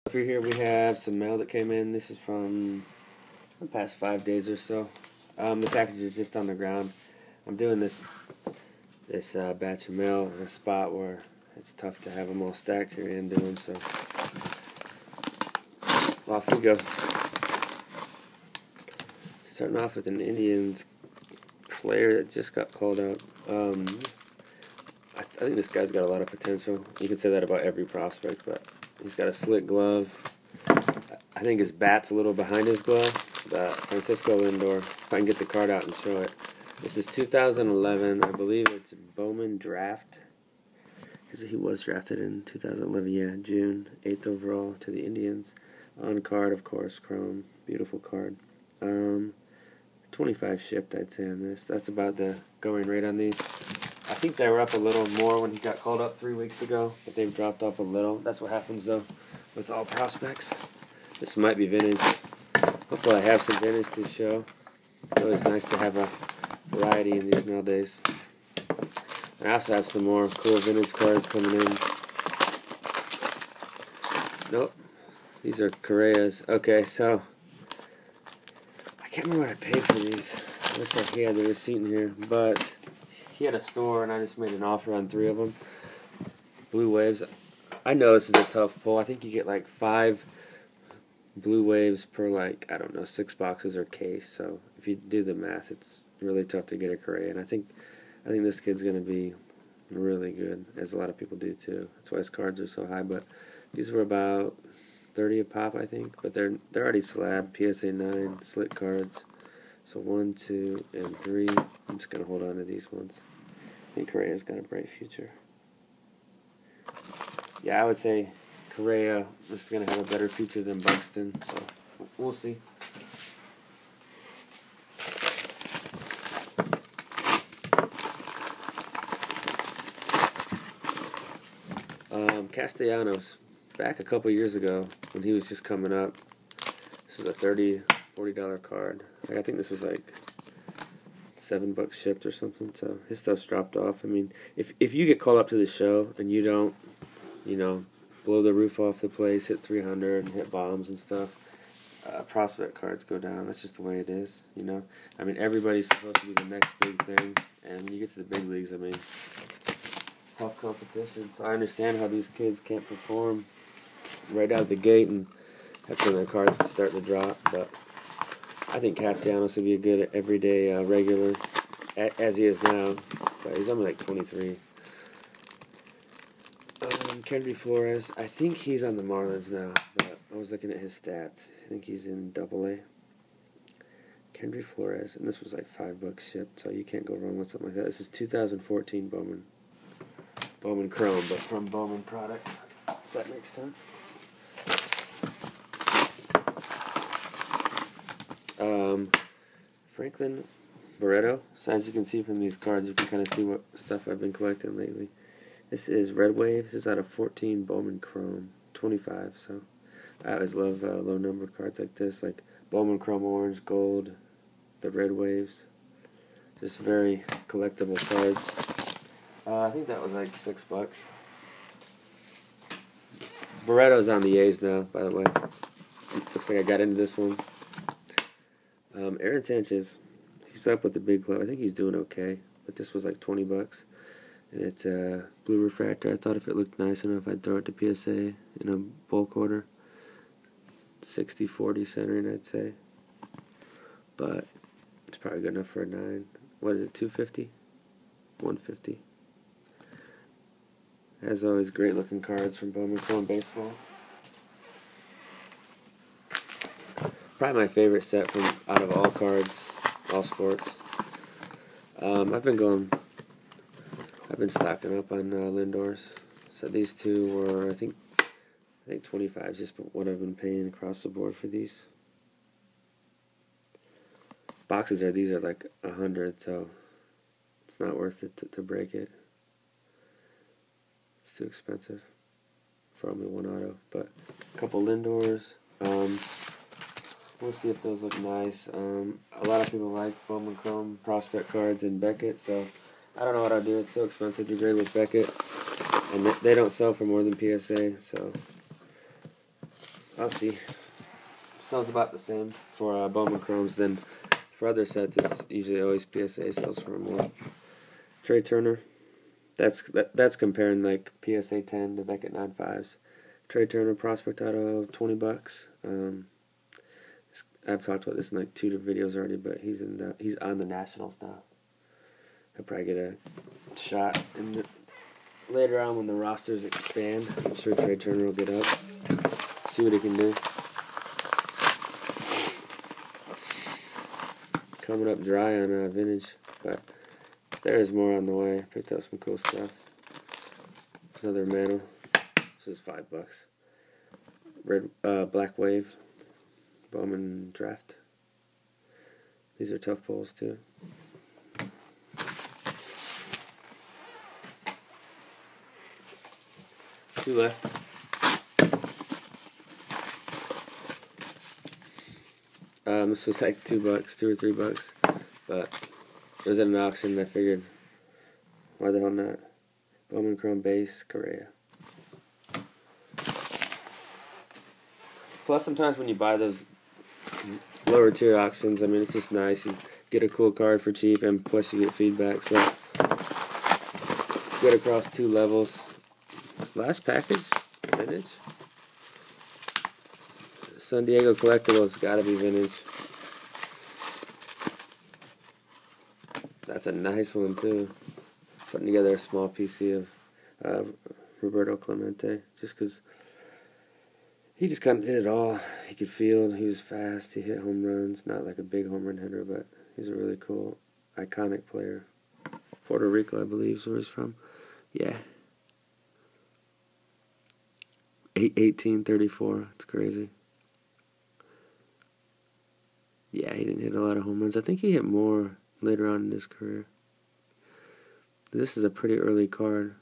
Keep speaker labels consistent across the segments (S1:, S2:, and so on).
S1: Over here we have some mail that came in. This is from the past 5 days or so. The package is just on the ground. I'm doing this batch of mail in a spot where it's tough to have them all stacked here and do them, so off we go. Starting off with an Indians player that just got called out. I think this guy's got a lot of potential. You can say that about every prospect, but he's got a slick glove. I think his bat's a little behind his glove. Francisco Lindor. If I can get the card out and show it. This is 2011. I believe it's Bowman draft. Because he was drafted in 2011, yeah, June 8th overall to the Indians. On card, of course, chrome. Beautiful card. 25 shipped, I'd say, on this. That's about the going rate on these. I think they were up a little more when he got called up 3 weeks ago, but they've dropped off a little. That's what happens, though, with all prospects. This might be vintage. Hopefully I have some vintage to show. It's always nice to have a variety in these mail days. I also have some more cool vintage cards coming in. Nope. These are Correas. Okay, so I can't remember what I paid for these. I wish I had the receipt in here, but he had a store and I just made an offer on 3 of them. Blue Waves. I know this is a tough pull. I think you get like 5 Blue Waves per, like, I don't know, 6 boxes or case. So if you do the math, it's really tough to get a Correa. And I think this kid's going to be really good, as a lot of people do too. That's why his cards are so high. But these were about 30 a pop, I think. But they're already slabbed. PSA 9 slick cards. So 1, 2, and 3. I'm just going to hold on to these ones. I think Correa's got a bright future. Yeah, I would say Correa is going to have a better future than Buxton. So we'll see. Castellanos, back a couple years ago when he was just coming up. This was a $30, $40 card. I think this was like $7 shipped or something. So his stuff's dropped off. I mean, if you get called up to the show and you don't, blow the roof off the place, hit 300 and hit bombs and stuff, prospect cards go down. That's just the way it is. I mean, everybody's supposed to be the next big thing, and when you get to the big leagues, I mean, tough competition. So I understand how these kids can't perform right out of the gate, and that's when their cards start to drop. But I think Castellanos would be a good everyday regular, as he is now. But he's only like 23. Kendry Flores, I think he's on the Marlins now, but I was looking at his stats. I think he's in AA. Kendry Flores, and this was like $5 shipped, so you can't go wrong with something like that. This is 2014 Bowman Chrome, but from Bowman product, if that makes sense. Franklin Barreto. So as you can see from these cards, you can kind of see what stuff I've been collecting lately. This is Red Wave. This is out of 14 Bowman Chrome, 25. So I always love low numbered cards like this, like Bowman Chrome Orange, Gold, the Red Waves. Just very collectible cards. I think that was like $6. Barreto's on the A's now, by the way. Looks like I got into this one. Aaron Sanchez, he's up with the big club. I think he's doing okay, but this was like $20. And it's a blue refractor. I thought if it looked nice enough, I'd throw it to PSA in a bulk order. 60-40 centering, I'd say. But it's probably good enough for a 9. What is it, 250? 150. As always, great looking cards from Bowman Chrome Baseball. Probably my favorite set from out of all cards, all sports. I've been stocking up on Lindors. So these two were, I think 25 is just what I've been paying across the board for these. These are like 100, so it's not worth it to break it. It's too expensive for only one auto. But a couple Lindors. We'll see if those look nice. A lot of people like Bowman Chrome prospect cards in Becketts, so I don't know what I'll do. It's so expensive to grade with Beckett, and they don't sell for more than PSA, so I'll see. Sells about the same for Bowman Chromes. Then for other sets, it's usually always PSA sells for more. Trey Turner. That's comparing like PSA 10 to Beckett 9.5s. Trey Turner prospect auto, $20. I've talked about this in like 2 videos already, but he's on the Nationals now. He'll probably get a shot later on when the rosters expand. I'm sure Trey Turner will get up, see what he can do. Coming up dry on vintage, but there is more on the way. Picked up some cool stuff. Another mantle. This is $5. Black Wave. Bowman Draft. These are tough pulls too. Two left. This was like $2, $2 or $3, but it was at an auction and I figured, why the hell not? Bowman Chrome Base, Correa. Plus, sometimes when you buy those lower tier auctions, I mean, it's just nice. You get a cool card for cheap, and plus you get feedback. So it's good across 2 levels. Last package, vintage. San Diego Collectibles, gotta be vintage. That's a nice one too. Putting together a small PC of Roberto Clemente, just because he just kind of did it all. He could field, he was fast, he hit home runs. Not like a big home run hitter, but he's a really cool, iconic player. Puerto Rico, I believe, is where he's from. Yeah. 1834. It's crazy. Yeah, he didn't hit a lot of home runs. I think he hit more later on in his career. This is a pretty early card.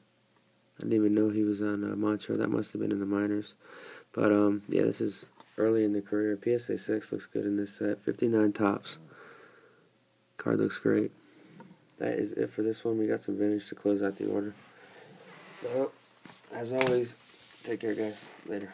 S1: I didn't even know he was on Montreal. That must have been in the minors. But, yeah, this is early in the career. PSA 6 looks good in this set. 59 tops. Card looks great. That is it for this one. We got some vintage to close out the order. So, as always, take care, guys. Later.